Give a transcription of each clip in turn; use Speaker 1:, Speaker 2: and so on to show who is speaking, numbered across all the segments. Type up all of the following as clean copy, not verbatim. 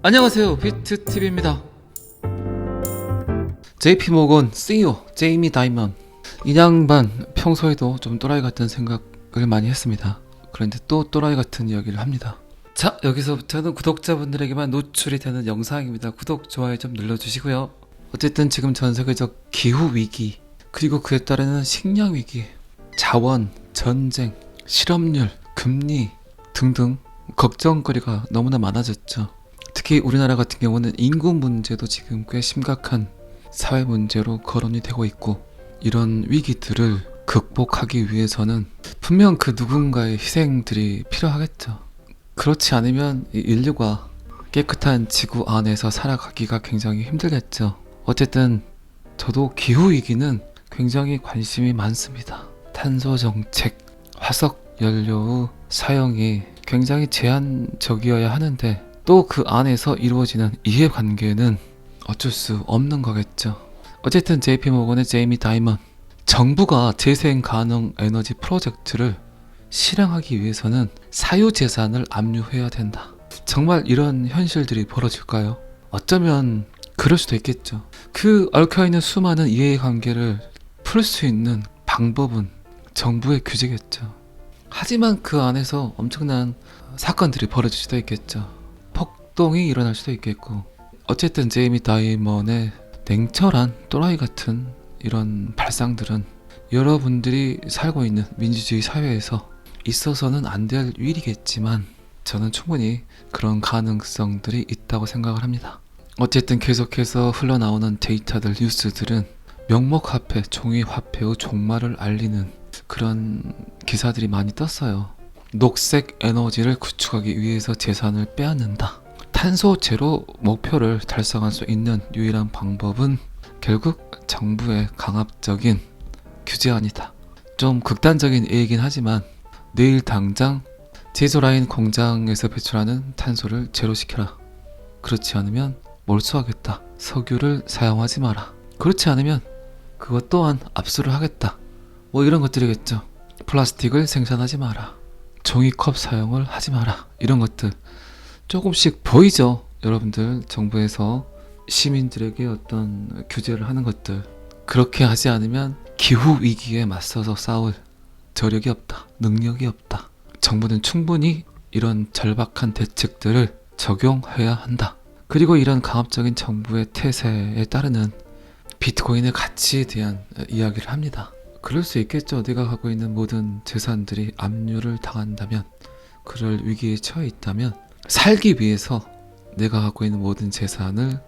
Speaker 1: 안녕하세요, 비트TV입니다. JP모건 CEO 제이미 다이먼, 이 양반 평소에도 좀 또라이 같은 생각을 많이 했습니다. 그런데 또 또라이 같은 이야기를 합니다. 자, 여기서부터는 구독자분들에게만 노출이 되는 영상입니다. 구독, 좋아요 좀 눌러주시고요. 어쨌든 지금 전세계적 기후위기, 그리고 그에 따르는 식량위기, 자원, 전쟁, 실업률, 금리 등등 걱정거리가 너무나 많아졌죠. 특히 우리나라 같은 경우는 인구 문제도 지금 꽤 심각한 사회 문제로 거론이 되고 있고, 이런 위기들을 극복하기 위해서는 분명 그 누군가의 희생들이 필요하겠죠. 그렇지 않으면 이 인류가 깨끗한 지구 안에서 살아가기가 굉장히 힘들겠죠. 어쨌든 저도 기후위기는 굉장히 관심이 많습니다. 탄소 정책, 화석 연료 사용이 굉장히 제한적이어야 하는데, 또 그 안에서 이루어지는 이해관계는 어쩔 수 없는 거겠죠. 어쨌든 JP모건의 제이미 다이먼, 정부가 재생 가능 에너지 프로젝트를 실행하기 위해서는 사유재산을 압류해야 된다. 정말 이런 현실들이 벌어질까요? 어쩌면 그럴 수도 있겠죠. 그 얽혀있는 수많은 이해관계를 풀 수 있는 방법은 정부의 규제겠죠. 하지만 그 안에서 엄청난 사건들이 벌어질 수도 있겠죠. 폭동이 일어날 수도 있겠고, 어쨌든 제이미 다이먼의 냉철한 또라이 같은 이런 발상들은 여러분들이 살고 있는 민주주의 사회에서 있어서는 안 될 일이겠지만, 저는 충분히 그런 가능성들이 있다고 생각을 합니다. 어쨌든 계속해서 흘러나오는 데이터들, 뉴스들은 명목화폐, 종이화폐의 종말을 알리는 그런 기사들이 많이 떴어요. 녹색 에너지를 구축하기 위해서 재산을 빼앗는다. 탄소 제로 목표를 달성할 수 있는 유일한 방법은 결국 정부의 강압적인 규제안이다. 좀 극단적인 얘기긴 하지만 내일 당장 제조라인 공장에서 배출하는 탄소를 제로시켜라. 그렇지 않으면 몰수하겠다. 석유를 사용하지 마라. 그렇지 않으면 그것 또한 압수를 하겠다. 뭐 이런 것들이겠죠. 플라스틱을 생산하지 마라. 종이컵 사용을 하지 마라. 이런 것들 조금씩 보이죠, 여러분들. 정부에서 시민들에게 어떤 규제를 하는 것들. 그렇게 하지 않으면 기후위기에 맞서서 싸울 저력이 없다, 능력이 없다. 정부는 충분히 이런 절박한 대책들을 적용해야 한다. 그리고 이런 강압적인 정부의 태세에 따르는 비트코인의 가치에 대한 이야기를 합니다. 그럴 수 있겠죠. 내가 갖고 있는 모든 재산들이 압류를 당한다면, 그럴 위기에 처해 있다면, 살기 위해서 내가 갖고 있는 모든 재산을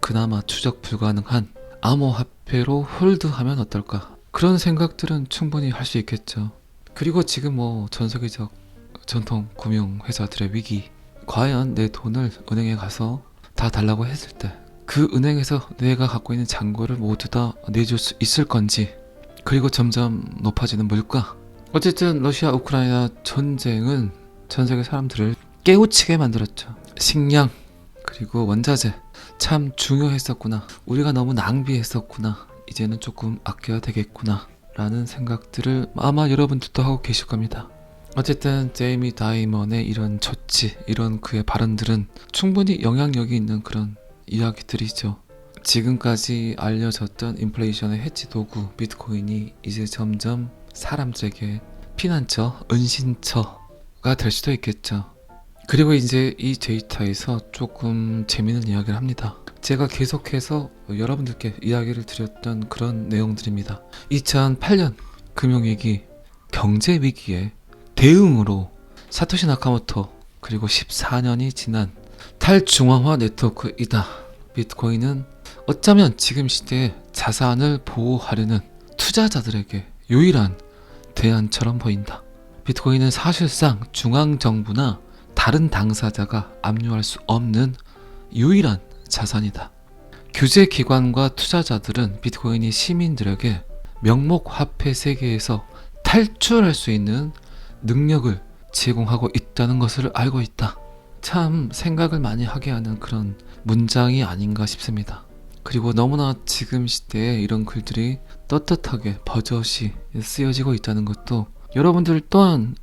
Speaker 1: 그나마 추적 불가능한 암호화폐로 홀드하면 어떨까? 그런 생각들은 충분히 할 수 있겠죠. 그리고 지금 뭐 전세계적 전통 금융회사들의 위기, 과연 내 돈을 은행에 가서 다 달라고 했을 때 그 은행에서 내가 갖고 있는 잔고를 모두 다 내줄 수 있을 건지, 그리고 점점 높아지는 물가. 어쨌든 러시아 우크라이나 전쟁은 전 세계 사람들을 깨우치게 만들었죠. 식량, 그리고 원자재 참 중요했었구나. 우리가 너무 낭비했었구나. 이제는 조금 아껴야 되겠구나 라는 생각들을 아마 여러분들도 하고 계실 겁니다. 어쨌든 제이미 다이먼의 이런 조치, 이런 그의 발언들은 충분히 영향력이 있는 그런 이야기들이죠. 지금까지 알려졌던 인플레이션의 해치 도구 비트코인이 이제 점점 사람들에게 피난처, 은신처가 될 수도 있겠죠. 그리고 이제 이 데이터에서 조금 재미있는 이야기를 합니다. 제가 계속해서 여러분들께 이야기를 드렸던 그런 내용들입니다. 2008년 금융위기, 경제위기에 대응으로 사토시 나카모토, 그리고 14년이 지난 탈중앙화 네트워크이다. 비트코인은 어쩌면 지금 시대에 자산을 보호하려는 투자자들에게 유일한 대안처럼 보인다. 비트코인은 사실상 중앙정부나 다른 당사자가 압류할 수 없는 유일한 자산이다. 규제기관과 투자자들은 비트코인이 시민들에게 명목화폐 세계에서 탈출할 수 있는 능력을 제공하고 있다는 것을 알고 있다. 참 생각을 많이 하게 하는 그런 문장이 아닌가 싶습니다. 그리고 너무나 지금 시대에 이런 글들이 떳떳하게 버젓이 쓰여지고 있다는 것도 여러분들 또한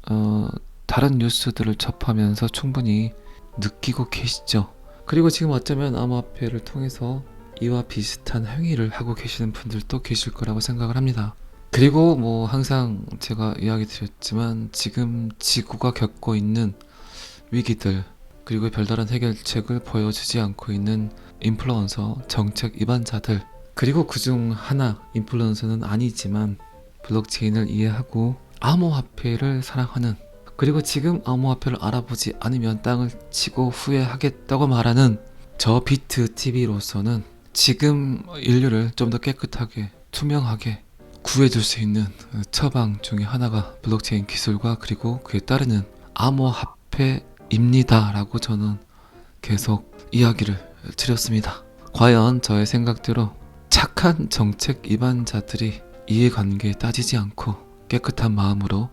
Speaker 1: 다른 뉴스들을 접하면서 충분히 느끼고 계시죠. 그리고 지금 어쩌면 암호화폐를 통해서 이와 비슷한 행위를 하고 계시는 분들도 계실 거라고 생각을 합니다. 그리고 뭐 항상 제가 이야기 드렸지만 지금 지구가 겪고 있는 위기들, 그리고 별다른 해결책을 보여주지 않고 있는 인플루언서, 정책 위반자들, 그리고 그중 하나 인플루언서는 아니지만 블록체인을 이해하고 암호화폐를 사랑하는, 그리고 지금 암호화폐를 알아보지 않으면 땅을 치고 후회하겠다고 말하는 저 비트TV로서는 지금 인류를 좀 더 깨끗하게 투명하게 구해줄 수 있는 처방 중에 하나가 블록체인 기술과 그리고 그에 따르는 암호화폐입니다 라고 저는 계속 이야기를 드렸습니다. 과연 저의 생각대로 착한 정책 위반자들이 이해관계에 따지지 않고 깨끗한 마음으로,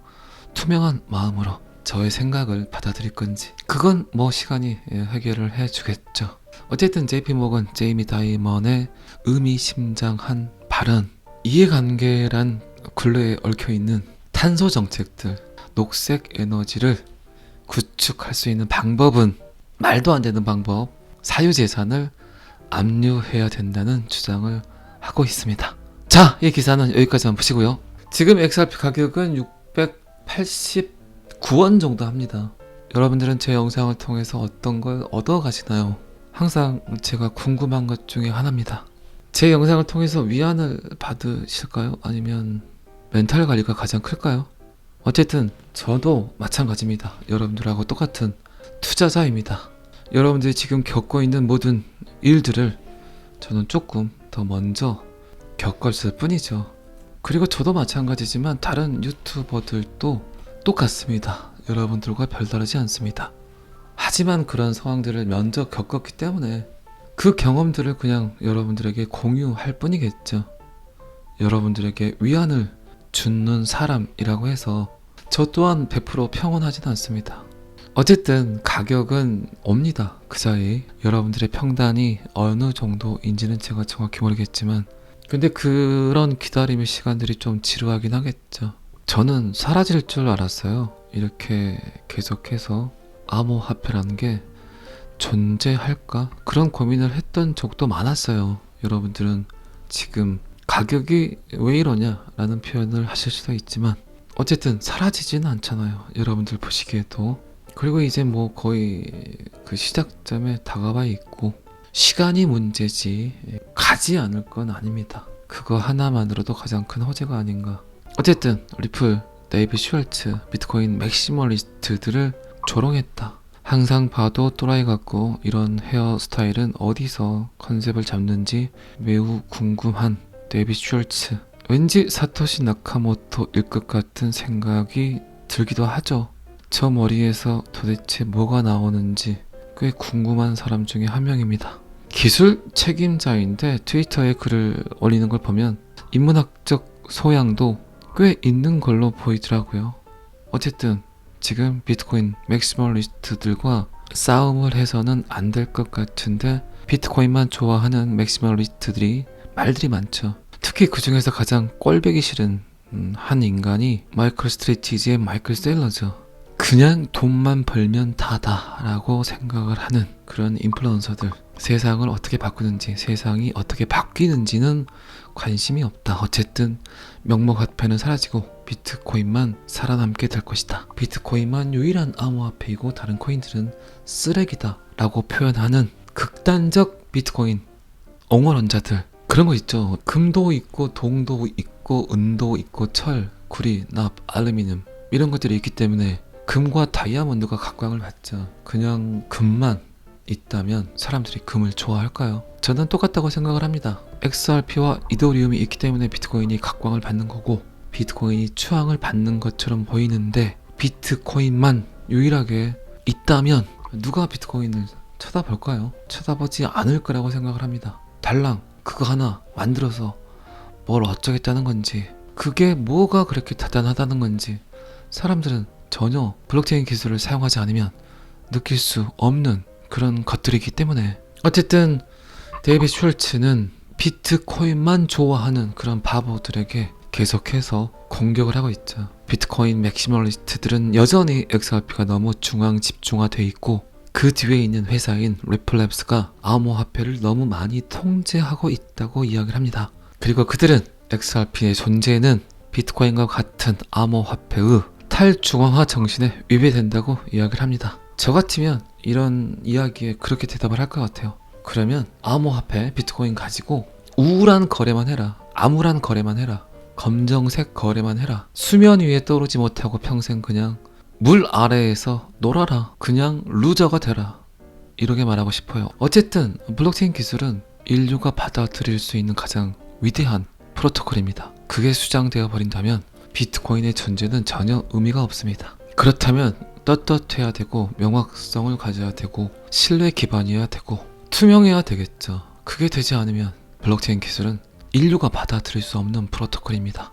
Speaker 1: 투명한 마음으로 저의 생각을 받아들일 건지, 그건 뭐 시간이 해결을 해주겠죠. 어쨌든 JP모건 제이미 다이먼의 의미심장한 발언, 이해관계란 굴레에 얽혀있는 탄소 정책들, 녹색 에너지를 구축할 수 있는 방법은 말도 안 되는 방법, 사유재산을 압류해야 된다는 주장을 하고 있습니다. 자, 이 기사는 여기까지 한번 보시고요. 지금 XRP 가격은 689원 정도 합니다. 여러분들은 제 영상을 통해서 어떤 걸 얻어 가시나요? 항상 제가 궁금한 것 중에 하나입니다. 제 영상을 통해서 위안을 받으실까요? 아니면 멘탈 관리가 가장 클까요? 어쨌든 저도 마찬가지입니다. 여러분들하고 똑같은 투자자입니다. 여러분들이 지금 겪고 있는 모든 일들을 저는 조금 더 먼저 겪었을 뿐이죠. 그리고 저도 마찬가지지만 다른 유튜버들도 똑같습니다. 여러분들과 별다르지 않습니다. 하지만 그런 상황들을 먼저 겪었기 때문에 그 경험들을 그냥 여러분들에게 공유할 뿐이겠죠. 여러분들에게 위안을 주는 사람이라고 해서 저 또한 100% 평온하진 않습니다. 어쨌든 가격은 옵니다. 그 사이 여러분들의 평단이 어느 정도인지는 제가 정확히 모르겠지만, 근데 그런 기다림의 시간들이 좀 지루하긴 하겠죠. 저는 사라질 줄 알았어요. 이렇게 계속해서 암호화폐라는 게 존재할까? 그런 고민을 했던 적도 많았어요. 여러분들은 지금 가격이 왜 이러냐 라는 표현을 하실 수도 있지만 어쨌든 사라지지는 않잖아요. 여러분들 보시기에도. 그리고 이제 뭐 거의 그 시작점에 다가와 있고 시간이 문제지 가지 않을 건 아닙니다. 그거 하나만으로도 가장 큰 호재가 아닌가. 어쨌든 리플, 데이비 슈왈츠, 비트코인 맥시멀리스트들을 조롱했다. 항상 봐도 또라이 같고 이런 헤어스타일은 어디서 컨셉을 잡는지 매우 궁금한 데이비 슈왈츠. 왠지 사토시 나카모토일 것 같은 생각이 들기도 하죠. 저 머리에서 도대체 뭐가 나오는지 꽤 궁금한 사람 중에 한 명입니다. 기술 책임자인데 트위터에 글을 올리는 걸 보면 인문학적 소양도 꽤 있는 걸로 보이더라고요. 어쨌든 지금 비트코인 맥시멀리스트들과 싸움을 해서는 안 될 것 같은데 비트코인만 좋아하는 맥시멀리스트들이 말들이 많죠. 특히 그 중에서 가장 꼴보기 싫은 한 인간이 마이클 스트레티지의 마이클 셀러죠. 그냥 돈만 벌면 다다라고 생각을 하는 그런 인플루언서들. 세상을 어떻게 바꾸는지, 세상이 어떻게 바뀌는지는 관심이 없다. 어쨌든 명목화폐는 사라지고 비트코인만 살아남게 될 것이다. 비트코인만 유일한 암호화폐이고 다른 코인들은 쓰레기다 라고 표현하는 극단적 비트코인 옹호론자들. 그런 거 있죠. 금도 있고 동도 있고 은도 있고 철, 구리, 납, 알루미늄 이런 것들이 있기 때문에 금과 다이아몬드가 각광을 받죠. 그냥 금만 있다면 사람들이 금을 좋아할까요? 저는 똑같다고 생각을 합니다. XRP와 이더리움이 있기 때문에 비트코인이 각광을 받는 거고 비트코인이 추앙을 받는 것처럼 보이는데 비트코인만 유일하게 있다면 누가 비트코인을 쳐다볼까요? 쳐다보지 않을 거라고 생각을 합니다. 달랑 그거 하나 만들어서 뭘 어쩌겠다는 건지, 그게 뭐가 그렇게 대단하다는 건지 사람들은 전혀 블록체인 기술을 사용하지 않으면 느낄 수 없는 그런 것들이기 때문에. 어쨌든 데이비 슈왈츠는 비트코인만 좋아하는 그런 바보들에게 계속해서 공격을 하고 있죠. 비트코인 맥시멀리스트들은 여전히 XRP가 너무 중앙 집중화돼 있고 그 뒤에 있는 회사인 리플랩스가 암호화폐를 너무 많이 통제하고 있다고 이야기를 합니다. 그리고 그들은 XRP의 존재는 비트코인과 같은 암호화폐의 탈중앙화 정신에 위배된다고 이야기를 합니다. 저 같으면 이런 이야기에 그렇게 대답을 할 것 같아요. 그러면 암호화폐 비트코인 가지고 우울한 거래만 해라. 암울한 거래만 해라. 검정색 거래만 해라. 수면 위에 떠오르지 못하고 평생 그냥 물 아래에서 놀아라. 그냥 루저가 되라. 이렇게 말하고 싶어요. 어쨌든 블록체인 기술은 인류가 받아들일 수 있는 가장 위대한 프로토콜입니다. 그게 수장되어 버린다면 비트코인의 존재는 전혀 의미가 없습니다. 그렇다면 떳떳해야 되고 명확성을 가져야 되고 신뢰 기반이어야 되고 투명해야 되겠죠. 그게 되지 않으면 블록체인 기술은 인류가 받아들일 수 없는 프로토콜입니다.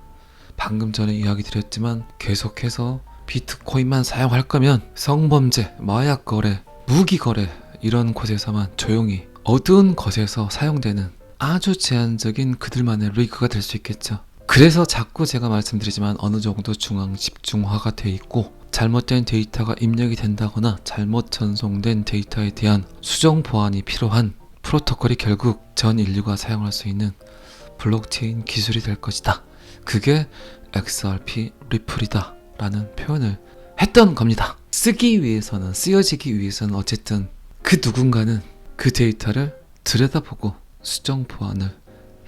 Speaker 1: 방금 전에 이야기 드렸지만 계속해서 비트코인만 사용할 거면 성범죄, 마약 거래, 무기 거래 이런 곳에서만 조용히 어두운 것에서 사용되는 아주 제한적인 그들만의 리그가 될 수 있겠죠. 그래서 자꾸 제가 말씀드리지만 어느 정도 중앙 집중화가 돼 있고 잘못된 데이터가 입력이 된다거나 잘못 전송된 데이터에 대한 수정 보완이 필요한 프로토콜이 결국 전 인류가 사용할 수 있는 블록체인 기술이 될 것이다. 그게 XRP 리플이다 라는 표현을 했던 겁니다. 쓰기 위해서는, 쓰여지기 위해서는 어쨌든 그 누군가는 그 데이터를 들여다보고 수정 보완을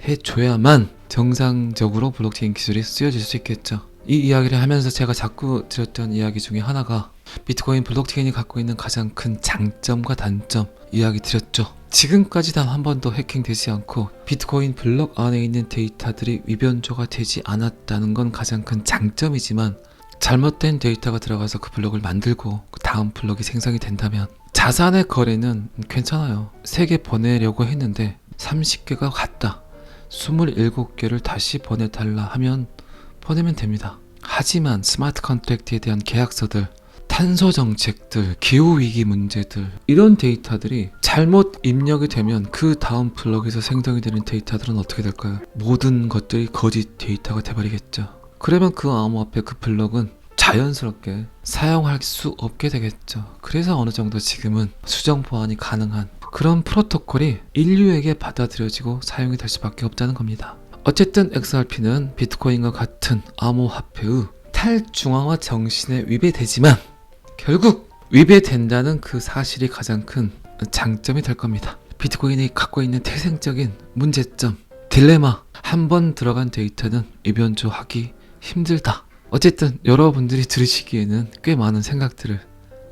Speaker 1: 해줘야만 정상적으로 블록체인 기술이 쓰여질 수 있겠죠. 이 이야기를 하면서 제가 자꾸 드렸던 이야기 중에 하나가 비트코인 블록체인이 갖고 있는 가장 큰 장점과 단점 이야기 드렸죠. 지금까지 단 한 번도 해킹되지 않고 비트코인 블록 안에 있는 데이터들이 위변조가 되지 않았다는 건 가장 큰 장점이지만 잘못된 데이터가 들어가서 그 블록을 만들고 그 다음 블록이 생성이 된다면 자산의 거래는 괜찮아요. 3개 보내려고 했는데 30개가 갔다. 27개를 다시 보내달라 하면 보내면 됩니다. 하지만 스마트 컨트랙트에 대한 계약서들, 탄소 정책들, 기후위기 문제들 이런 데이터들이 잘못 입력이 되면 그 다음 블록에서 생성이 되는 데이터들은 어떻게 될까요? 모든 것들이 거짓 데이터가 돼버리겠죠. 그러면 그 암호화폐 그 블록은 자연스럽게 사용할 수 없게 되겠죠. 그래서 어느 정도 지금은 수정 보완이 가능한 그런 프로토콜이 인류에게 받아들여지고 사용이 될 수밖에 없다는 겁니다. 어쨌든 XRP는 비트코인과 같은 암호화폐의 탈중앙화 정신에 위배되지만 결국 위배된다는 그 사실이 가장 큰 장점이 될 겁니다. 비트코인이 갖고 있는 태생적인 문제점, 딜레마, 한 번 들어간 데이터는 위변조하기 힘들다. 어쨌든 여러분들이 들으시기에는 꽤 많은 생각들을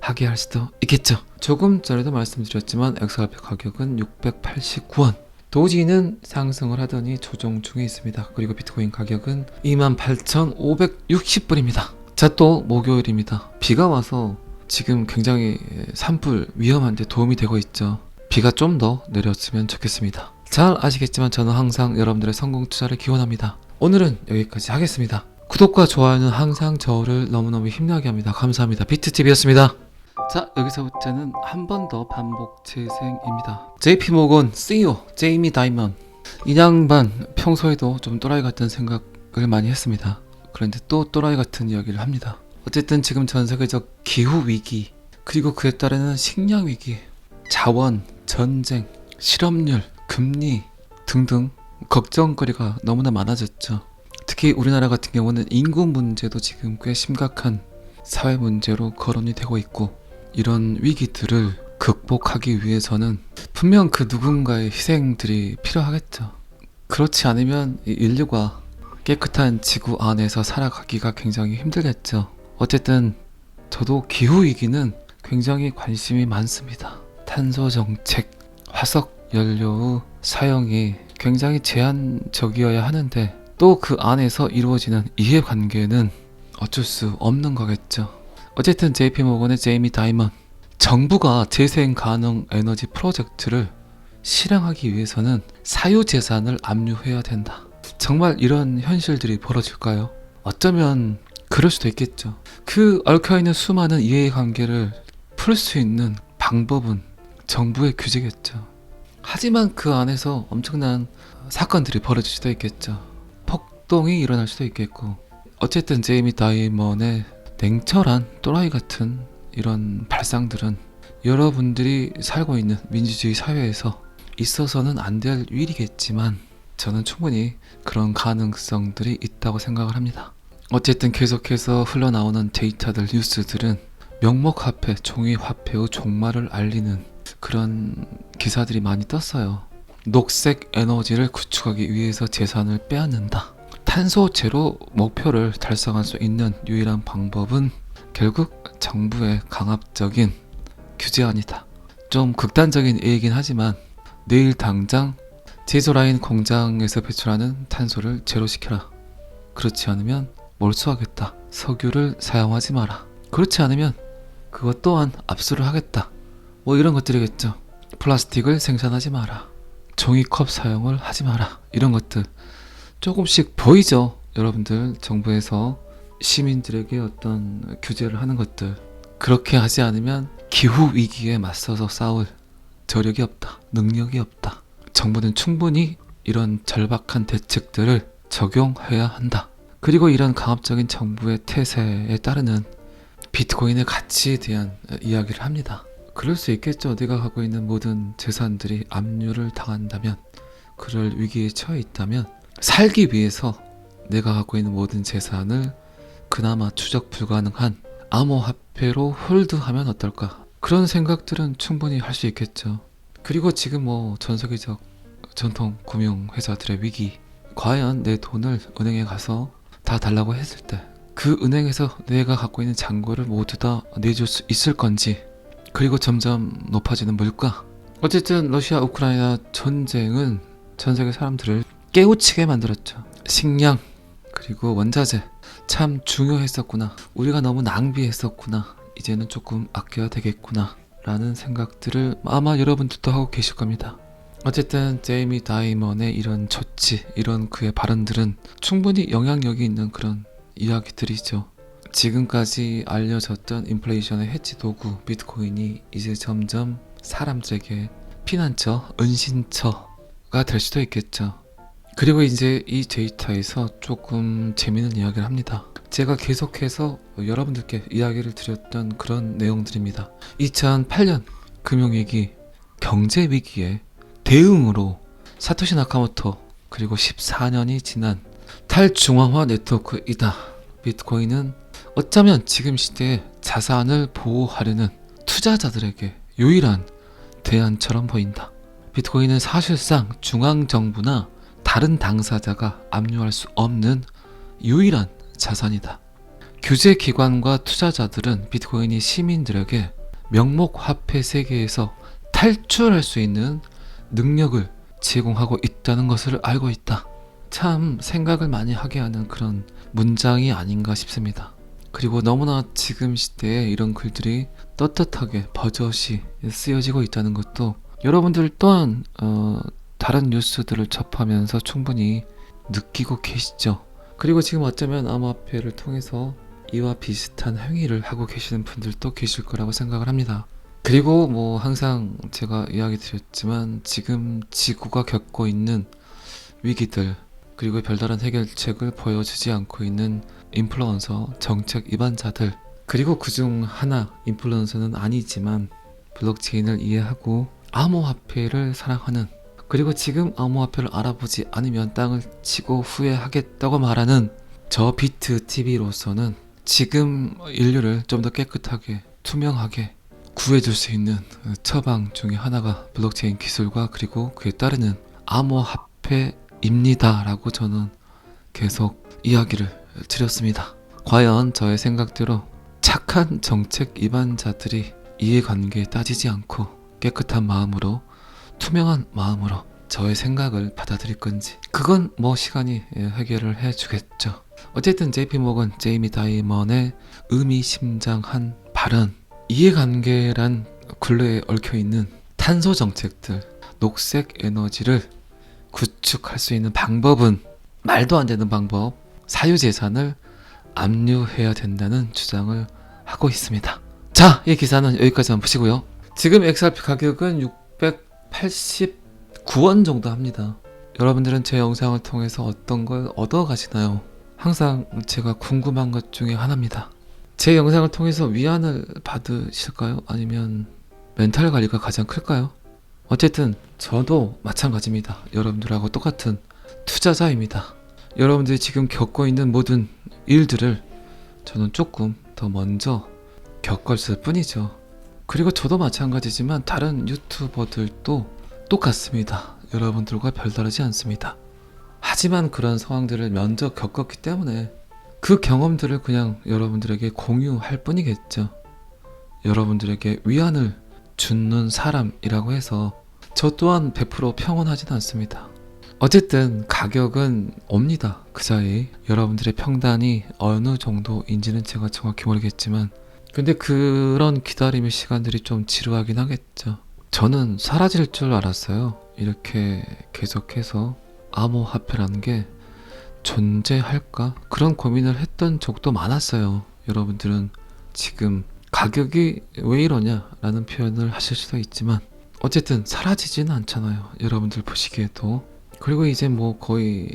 Speaker 1: 하게 할 수도 있겠죠. 조금 전에도 말씀드렸지만 XRP 가격은 689원, 도지는 상승을 하더니 조정 중에 있습니다. 그리고 비트코인 가격은 28,560불입니다. 자, 또 목요일입니다. 비가 와서 지금 굉장히 산불 위험한데 도움이 되고 있죠. 비가 좀 더 내렸으면 좋겠습니다. 잘 아시겠지만 저는 항상 여러분들의 성공 투자를 기원합니다. 오늘은 여기까지 하겠습니다. 구독과 좋아요는 항상 저를 너무너무 힘나게 합니다. 감사합니다. 비트TV였습니다. 자, 여기서부터는 한 번 더 반복 재생입니다. JP모건 CEO 제이미 다이먼, 이 양반 평소에도 좀 또라이 같은 생각을 많이 했습니다. 그런데 또 또라이 같은 이야기를 합니다. 어쨌든 지금 전 세계적 기후위기, 그리고 그에 따르는 식량위기, 자원, 전쟁, 실업률, 금리 등등 걱정거리가 너무나 많아졌죠. 특히 우리나라 같은 경우는 인구 문제도 지금 꽤 심각한 사회 문제로 거론이 되고 있고, 이런 위기들을 극복하기 위해서는 분명 그 누군가의 희생들이 필요하겠죠. 그렇지 않으면 이 인류가 깨끗한 지구 안에서 살아가기가 굉장히 힘들겠죠. 어쨌든 저도 기후위기는 굉장히 관심이 많습니다. 탄소 정책, 화석 연료의 사용이 굉장히 제한적이어야 하는데 또 그 안에서 이루어지는 이해관계는 어쩔 수 없는 거겠죠. 어쨌든 JP모건의 제이미 다이먼, 정부가 재생 가능 에너지 프로젝트를 실행하기 위해서는 사유재산을 압류해야 된다. 정말 이런 현실들이 벌어질까요? 어쩌면 그럴 수도 있겠죠. 그 얽혀있는 수많은 이해관계를 풀 수 있는 방법은 정부의 규제겠죠. 하지만 그 안에서 엄청난 사건들이 벌어질 수도 있겠죠. 폭동이 일어날 수도 있겠고, 어쨌든 제이미 다이먼의 냉철한 또라이 같은 이런 발상들은 여러분들이 살고 있는 민주주의 사회에서 있어서는 안 될 일이겠지만 저는 충분히 그런 가능성들이 있다고 생각을 합니다. 어쨌든 계속해서 흘러나오는 데이터들, 뉴스들은 명목화폐, 종이화폐의 종말을 알리는 그런 기사들이 많이 떴어요. 녹색 에너지를 구축하기 위해서 재산을 빼앗는다. 탄소 제로 목표를 달성할 수 있는 유일한 방법은 결국 정부의 강압적인 규제안이다. 좀 극단적인 얘기긴 하지만 내일 당장 제조라인 공장에서 배출하는 탄소를 제로시켜라. 그렇지 않으면 몰수하겠다. 석유를 사용하지 마라. 그렇지 않으면 그것 또한 압수를 하겠다. 뭐 이런 것들이겠죠. 플라스틱을 생산하지 마라. 종이컵 사용을 하지 마라. 이런 것들 조금씩 보이죠. 여러분들 정부에서 시민들에게 어떤 규제를 하는 것들. 그렇게 하지 않으면 기후위기에 맞서서 싸울 저력이 없다. 능력이 없다. 정부는 충분히 이런 절박한 대책들을 적용해야 한다. 그리고 이런 강압적인 정부의 태세에 따르는 비트코인의 가치에 대한 이야기를 합니다. 그럴 수 있겠죠. 내가 갖고 있는 모든 재산들이 압류를 당한다면, 그럴 위기에 처해 있다면 살기 위해서 내가 갖고 있는 모든 재산을 그나마 추적 불가능한 암호화폐로 홀드하면 어떨까? 그런 생각들은 충분히 할 수 있겠죠. 그리고 지금 뭐 전 세계적 전통 금융회사들의 위기, 과연 내 돈을 은행에 가서 다 달라고 했을 때 그 은행에서 내가 갖고 있는 잔고를 모두 다 내줄 수 있을 건지, 그리고 점점 높아지는 물가. 어쨌든 러시아 우크라이나 전쟁은 전 세계 사람들을 깨우치게 만들었죠. 식량 그리고 원자재 참 중요했었구나. 우리가 너무 낭비했었구나. 이제는 조금 아껴야 되겠구나 라는 생각들을 아마 여러분들도 하고 계실 겁니다. 어쨌든 제이미 다이먼의 이런 조치, 이런 그의 발언들은 충분히 영향력이 있는 그런 이야기들이죠. 지금까지 알려졌던 인플레이션의 해치 도구 비트코인이 이제 점점 사람들에게 피난처, 은신처가 될 수도 있겠죠. 그리고 이제 이 데이터에서 조금 재미있는 이야기를 합니다. 제가 계속해서 여러분들께 이야기를 드렸던 그런 내용들입니다. 2008년 금융위기, 경제위기에 대응으로 사토시 나카모토, 그리고 14년이 지난 탈중앙화 네트워크이다. 비트코인은 어쩌면 지금 시대에 자산을 보호하려는 투자자들에게 유일한 대안처럼 보인다. 비트코인은 사실상 중앙정부나 다른 당사자가 압류할 수 없는 유일한 자산이다. 규제기관과 투자자들은 비트코인이 시민들에게 명목화폐 세계에서 탈출할 수 있는 능력을 제공하고 있다는 것을 알고 있다. 참 생각을 많이 하게 하는 그런 문장이 아닌가 싶습니다. 그리고 너무나 지금 시대에 이런 글들이 떳떳하게 버젓이 쓰여지고 있다는 것도 여러분들 또한 다른 뉴스들을 접하면서 충분히 느끼고 계시죠. 그리고 지금 어쩌면 암호화폐를 통해서 이와 비슷한 행위를 하고 계시는 분들도 계실 거라고 생각을 합니다. 그리고 뭐 항상 제가 이야기 드렸지만 지금 지구가 겪고 있는 위기들, 그리고 별다른 해결책을 보여주지 않고 있는 인플루언서, 정책 위반자들, 그리고 그중 하나 인플루언서는 아니지만 블록체인을 이해하고 암호화폐를 사랑하는, 그리고 지금 암호화폐를 알아보지 않으면 땅을 치고 후회하겠다고 말하는 저 비트TV로서는 지금 인류를 좀 더 깨끗하게, 투명하게 구해줄 수 있는 처방 중에 하나가 블록체인 기술과 그리고 그에 따르는 암호화폐입니다 라고 저는 계속 이야기를 드렸습니다. 과연 저의 생각대로 착한 정책 위반자들이 이해관계에 따지지 않고 깨끗한 마음으로, 투명한 마음으로 저의 생각을 받아들일 건지, 그건 뭐 시간이 해결을 해주겠죠. 어쨌든 JP모건 제이미 다이먼의 의미심장한 발언, 이해관계란 굴레에 얽혀있는 탄소 정책들, 녹색 에너지를 구축할 수 있는 방법은 말도 안 되는 방법, 사유재산을 압류해야 된다는 주장을 하고 있습니다. 자, 이 기사는 여기까지만 보시고요. 지금 XRP 가격은 689원 정도 합니다. 여러분들은 제 영상을 통해서 어떤 걸 얻어 가시나요? 항상 제가 궁금한 것 중에 하나입니다. 제 영상을 통해서 위안을 받으실까요? 아니면 멘탈 관리가 가장 클까요? 어쨌든 저도 마찬가지입니다. 여러분들하고 똑같은 투자자입니다. 여러분들이 지금 겪고 있는 모든 일들을 저는 조금 더 먼저 겪었을 뿐이죠. 그리고 저도 마찬가지지만 다른 유튜버들도 똑같습니다. 여러분들과 별다르지 않습니다. 하지만 그런 상황들을 먼저 겪었기 때문에 그 경험들을 그냥 여러분들에게 공유할 뿐이겠죠. 여러분들에게 위안을 주는 사람이라고 해서 저 또한 100% 평온하진 않습니다. 어쨌든 가격은 옵니다. 그 사이 여러분들의 평단이 어느 정도인지는 제가 정확히 모르겠지만 근데 그런 기다림의 시간들이 좀 지루하긴 하겠죠. 저는 사라질 줄 알았어요. 이렇게 계속해서 암호화폐라는 게 존재할까? 그런 고민을 했던 적도 많았어요. 여러분들은 지금 가격이 왜 이러냐 라는 표현을 하실 수도 있지만 어쨌든 사라지지는 않잖아요. 여러분들 보시기에도. 그리고 이제 뭐 거의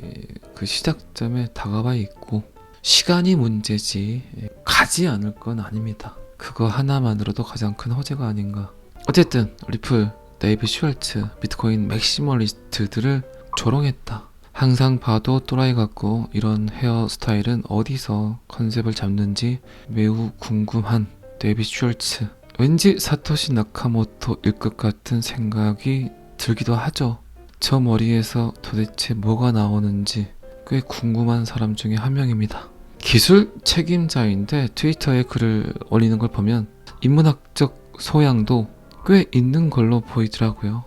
Speaker 1: 그 시작점에 다가와 있고 시간이 문제지 가지 않을 건 아닙니다. 그거 하나만으로도 가장 큰 호재가 아닌가. 어쨌든 리플, 데이비 슈왈츠, 비트코인 맥시멀리스트들을 조롱했다. 항상 봐도 또라이 같고 이런 헤어스타일은 어디서 컨셉을 잡는지 매우 궁금한 데이비 슈왈츠. 왠지 사토시 나카모토일 것 같은 생각이 들기도 하죠. 저 머리에서 도대체 뭐가 나오는지 꽤 궁금한 사람 중에 한 명입니다. 기술 책임자인데 트위터에 글을 올리는 걸 보면 인문학적 소양도 꽤 있는 걸로 보이더라고요.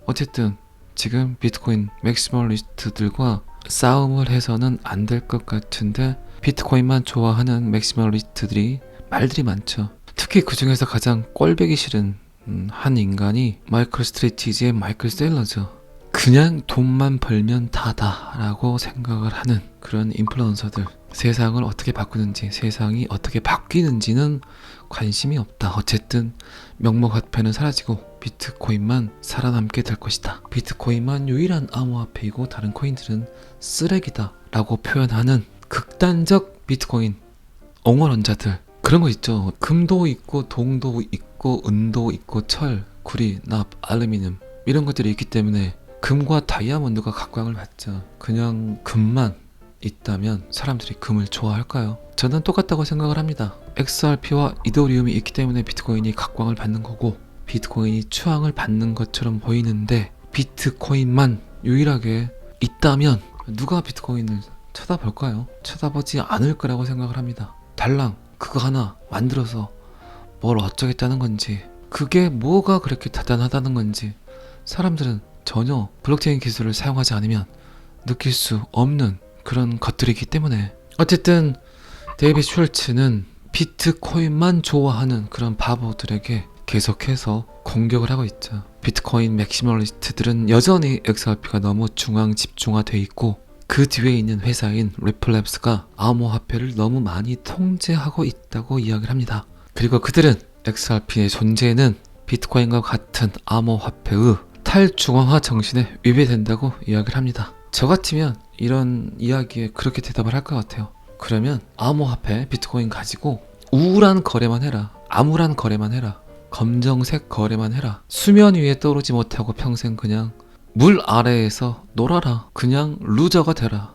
Speaker 1: 어쨌든 지금 비트코인 맥시멀리스트들과 싸움을 해서는 안 될 것 같은데 비트코인만 좋아하는 맥시멀리스트들이 말들이 많죠. 특히 그 중에서 가장 꼴보기 싫은 한 인간이 마이클 스트레이티지의 마이클 세일러죠. 그냥 돈만 벌면 다다라고 생각을 하는 그런 인플루언서들. 세상을 어떻게 바꾸는지, 세상이 어떻게 바뀌는지는 관심이 없다. 어쨌든 명목화폐는 사라지고 비트코인만 살아남게 될 것이다. 비트코인만 유일한 암호화폐이고 다른 코인들은 쓰레기다 라고 표현하는 극단적 비트코인 옹호론자들. 그런 거 있죠. 금도 있고 동도 있고 은도 있고 철, 구리, 납, 알루미늄 이런 것들이 있기 때문에 금과 다이아몬드가 각광을 받죠. 그냥 금만 있다면 사람들이 금을 좋아할까요? 저는 똑같다고 생각을 합니다. XRP와 이더리움이 있기 때문에 비트코인이 각광을 받는 거고 비트코인이 추앙을 받는 것처럼 보이는데 비트코인만 유일하게 있다면 누가 비트코인을 쳐다볼까요? 쳐다보지 않을 거라고 생각을 합니다. 달랑 그거 하나 만들어서 뭘 어쩌겠다는 건지 그게 뭐가 그렇게 대단하다는 건지 사람들은 전혀 블록체인 기술을 사용하지 않으면 느낄 수 없는 그런 것들이기 때문에 어쨌든 데이비 슈왈츠는 비트코인만 좋아하는 그런 바보들에게 계속해서 공격을 하고 있죠. 비트코인 맥시멀리스트들은 여전히 XRP가 너무 중앙 집중화돼 있고 그 뒤에 있는 회사인 리플랩스가 암호화폐를 너무 많이 통제하고 있다고 이야기를 합니다. 그리고 그들은 XRP의 존재는 비트코인과 같은 암호화폐의 탈중앙화 정신에 위배된다고 이야기를 합니다. 저 같으면 이런 이야기에 그렇게 대답을 할 것 같아요. 그러면 암호화폐 비트코인 가지고 우울한 거래만 해라. 암울한 거래만 해라. 검정색 거래만 해라. 수면 위에 떠오르지 못하고 평생 그냥 물 아래에서 놀아라. 그냥 루저가 되라.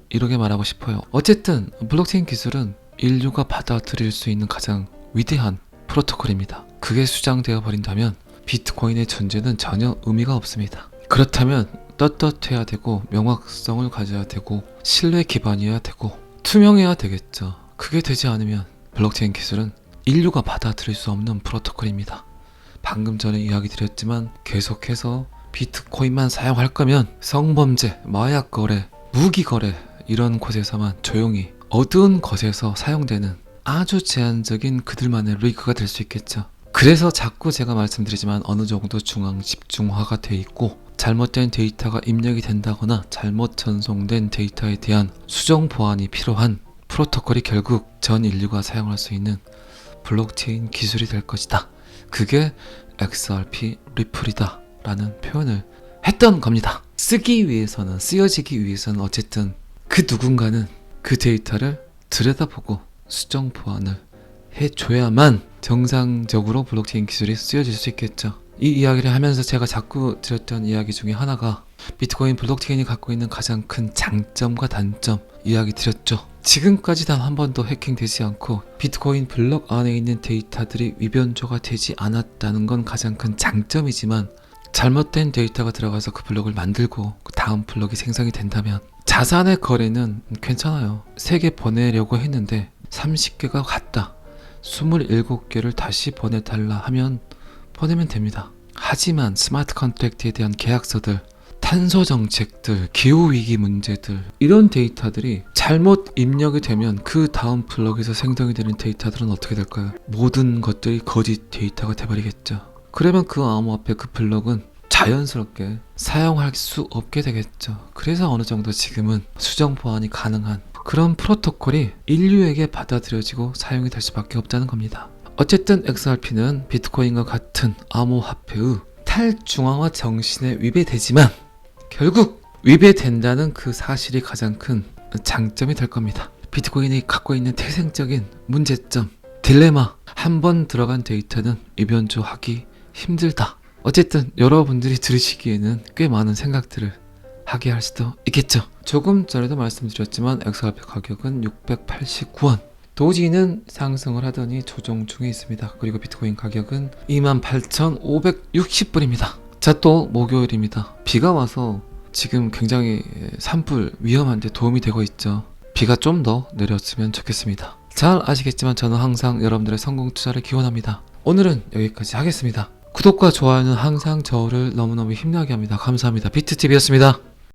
Speaker 1: 이렇게 말하고 싶어요. 어쨌든 블록체인 기술은 인류가 받아들일 수 있는 가장 위대한 프로토콜입니다. 그게 수장되어 버린다면 비트코인의 존재는 전혀 의미가 없습니다. 그렇다면 떳떳해야 되고 명확성을 가져야 되고 신뢰 기반이어야 되고 투명해야 되겠죠. 그게 되지 않으면 블록체인 기술은 인류가 받아들일 수 없는 프로토콜입니다. 방금 전에 이야기 드렸지만 계속해서 비트코인만 사용할 거면 성범죄, 마약 거래, 무기 거래 이런 곳에서만 조용히 어두운 곳에서 사용되는 아주 제한적인 그들만의 리그가 될 수 있겠죠. 그래서 자꾸 제가 말씀드리지만 어느 정도 중앙 집중화가 돼 있고 잘못된 데이터가 입력이 된다거나 잘못 전송된 데이터에 대한 수정 보완이 필요한 프로토콜이 결국 전 인류가 사용할 수 있는 블록체인 기술이 될 것이다. 그게 XRP 리플이다 라는 표현을 했던 겁니다. 쓰기 위해서는 쓰여지기 위해서는 어쨌든 그 누군가는 그 데이터를 들여다보고 수정 보완을 해줘야만 정상적으로 블록체인 기술이 쓰여질 수 있겠죠. 이 이야기를 하면서 제가 자꾸 드렸던 이야기 중에 하나가 비트코인 블록체인이 갖고 있는 가장 큰 장점과 단점 이야기 드렸죠. 지금까지 단 한 번도 해킹되지 않고 비트코인 블록 안에 있는 데이터들이 위변조가 되지 않았다는 건 가장 큰 장점이지만, 잘못된 데이터가 들어가서 그 블록을 만들고 그 다음 블록이 생성이 된다면 자산의 거래는 괜찮아요. 3개 보내려고 했는데 30개가 갔다, 27개를 다시 보내달라 하면 보내면 됩니다. 하지만 스마트 컨트랙트에 대한 계약서들, 탄소 정책들, 기후위기 문제들, 이런 데이터들이 잘못 입력이 되면 그 다음 블록에서 생성이 되는 데이터들은 어떻게 될까요? 모든 것들이 거짓 데이터가 돼버리겠죠. 그러면 그 암호화폐 그 블록은 자연스럽게 사용할 수 없게 되겠죠. 그래서 어느 정도 지금은 수정 보완이 가능한 그런 프로토콜이 인류에게 받아들여지고 사용이 될 수밖에 없다는 겁니다. 어쨌든 XRP는 비트코인과 같은 암호화폐의 탈중앙화 정신에 위배되지만 결국 위배된다는 그 사실이 가장 큰 장점이 될 겁니다. 비트코인이 갖고 있는 태생적인 문제점, 딜레마, 한번 들어간 데이터는 위변조하기 힘들다. 어쨌든 여러분들이 들으시기에는 꽤 많은 생각들을 하게 할 수도 있겠죠. 조금 전에도 말씀드렸지만 XRP 가격은 689원, 도지는 상승을 하더니 조정 중에 있습니다. 그리고 비트코인 가격은 28,560불입니다. 자, 또 목요일입니다. 비가 와서 지금 굉장히 산불 위험한데 도움이 되고 있죠. 비가 좀 더 내렸으면 좋겠습니다. 잘 아시겠지만 저는 항상 여러분들의 성공 투자를 기원합니다. 오늘은 여기까지 하겠습니다. 구독과 좋아요는 항상 저를 너무너무 힘나게 합니다. 감사합니다. 비트TV였습니다.